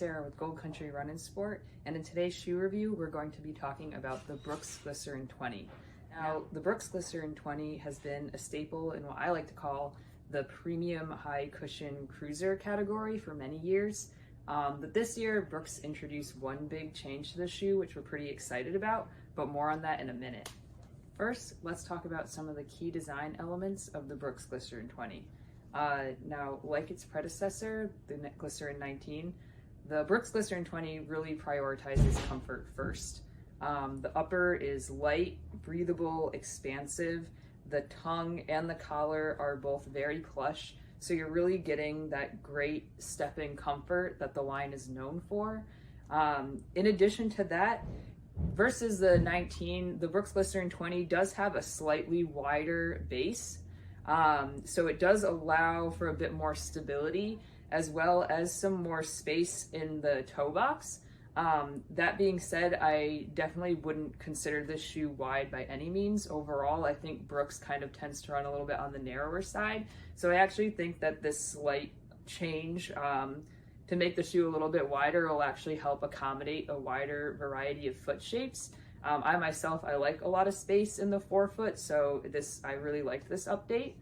Sarah with Gold Country Run and Sport, and in today's shoe review we're going to be talking about the Brooks Glycerin 20. Now, the Brooks Glycerin 20 has been a staple in what I like to call the premium high cushion cruiser category for many years. But this year Brooks introduced one big change to the shoe, which we're pretty excited about, but more on that in a minute. First, let's talk about some of the key design elements of the Brooks Glycerin 20. Now, like its predecessor, the Glycerin 19, the Brooks Glycerin 20 really prioritizes comfort first. The upper is light, breathable, expansive. The tongue and the collar are both very plush, so you're really getting that great stepping comfort that the line is known for. In addition to that, versus the 19, the Brooks Glycerin 20 does have a slightly wider base. So it does allow for a bit more stability as well as some more space in the toe box. That being said, I definitely wouldn't consider this shoe wide by any means. Overall, I think Brooks kind of tends to run a little bit on the narrower side. So I actually think that this slight change to make the shoe a little bit wider will actually help accommodate a wider variety of foot shapes. I myself, I like a lot of space in the forefoot, so I really liked this update.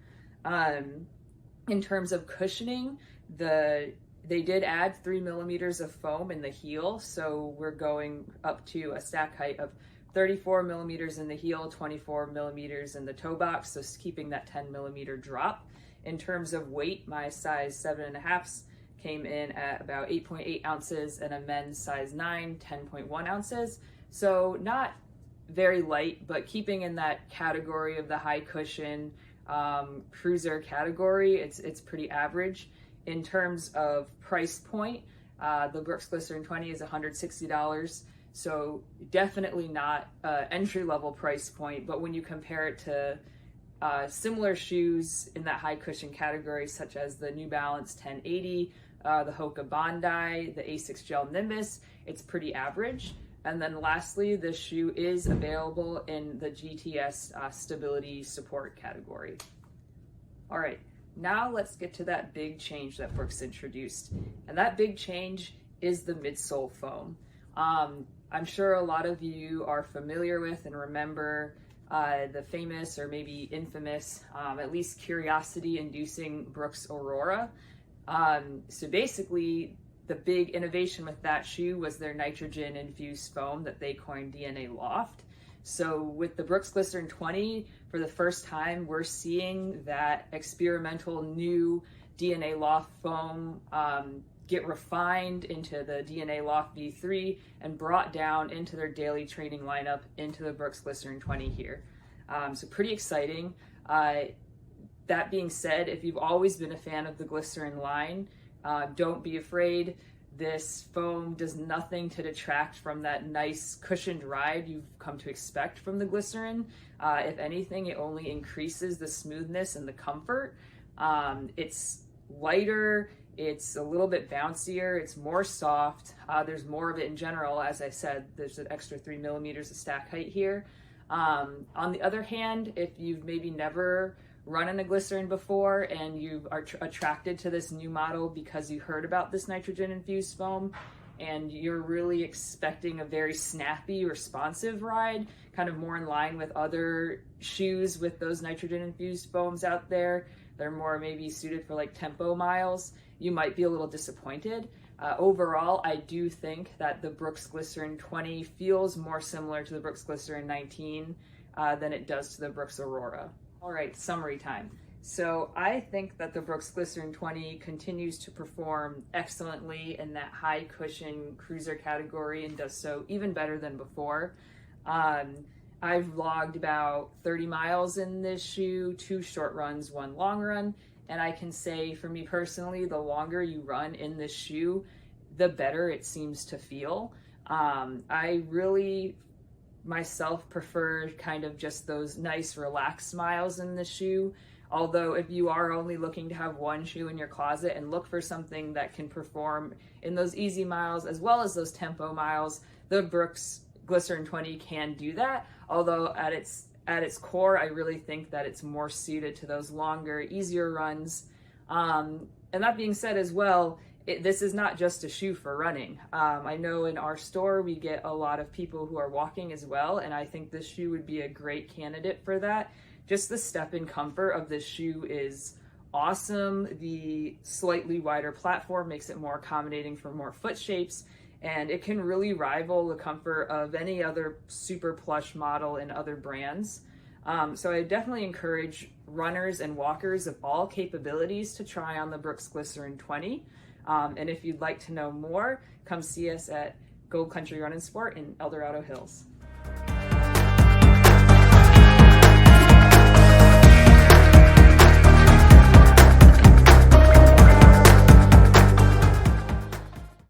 In terms of cushioning, they did add 3 millimeters of foam in the heel, so we're going up to a stack height of 34 millimeters in the heel, 24 millimeters in the toe box, so keeping that 10 millimeter drop. In terms of weight, my size 7.5 came in at about 8.8 ounces, and a men's size 9, 10.1 ounces. So not very light, but keeping in that category of the high cushion cruiser category, it's pretty average. In terms of price point, the Brooks Glycerin 20 is $160, so definitely not entry-level price point, but when you compare it to similar shoes in that high cushion category, such as the New Balance 1080, the Hoka Bondi, the Asics Gel Nimbus, it's pretty average. And then lastly, this shoe is available in the GTS stability support category. All right, now let's get to that big change that Brooks introduced. And that big change is the midsole foam. I'm sure a lot of you are familiar with and remember the famous, or maybe infamous, at least curiosity-inducing Brooks Aurora. So basically, the big innovation with that shoe was their nitrogen-infused foam that they coined DNA Loft. So with the Brooks Glycerin 20, for the first time, we're seeing that experimental new DNA Loft foam get refined into the DNA Loft V3 and brought down into their daily training lineup into the Brooks Glycerin 20 here. So pretty exciting. That being said, if you've always been a fan of the Glycerin line, don't be afraid. This foam does nothing to detract from that nice cushioned ride you've come to expect from the Glycerin. If anything, it only increases the smoothness and the comfort. It's lighter, it's a little bit bouncier, it's more soft, there's more of it in general. As I said, there's an extra 3 millimeters of stack height here. On the other hand, if you've maybe never run in a Glycerin before and you are attracted to this new model because you heard about this nitrogen infused foam and you're really expecting a very snappy, responsive ride, kind of more in line with other shoes with those nitrogen infused foams out there, they're more maybe suited for like tempo miles, you might be a little disappointed. Overall, I do think that the Brooks Glycerin 20 feels more similar to the Brooks Glycerin 19 than it does to the Brooks Aurora. All right, summary time. So I think that the Brooks Glycerin 20 continues to perform excellently in that high cushion cruiser category and does so even better than before. I've logged about 30 miles in this shoe, 2 short runs, 1 long run, and I can say for me personally, the longer you run in this shoe, the better it seems to feel. I really myself prefer kind of just those nice relaxed miles in the shoe. Although if you are only looking to have one shoe in your closet and look for something that can perform in those easy miles as well as those tempo miles, the Brooks Glycerin 20 can do that. Although at its core, I really think that it's more suited to those longer, easier runs. And that being said as well, this is not just a shoe for running. I know in our store we get a lot of people who are walking as well, and I think this shoe would be a great candidate for that. Just the step-in comfort of this shoe is awesome. The slightly wider platform makes it more accommodating for more foot shapes, and it can really rival the comfort of any other super plush model in other brands. So I definitely encourage runners and walkers of all capabilities to try on the Brooks Glycerin 20. And if you'd like to know more, come see us at Gold Country Run and Sport in El Dorado Hills.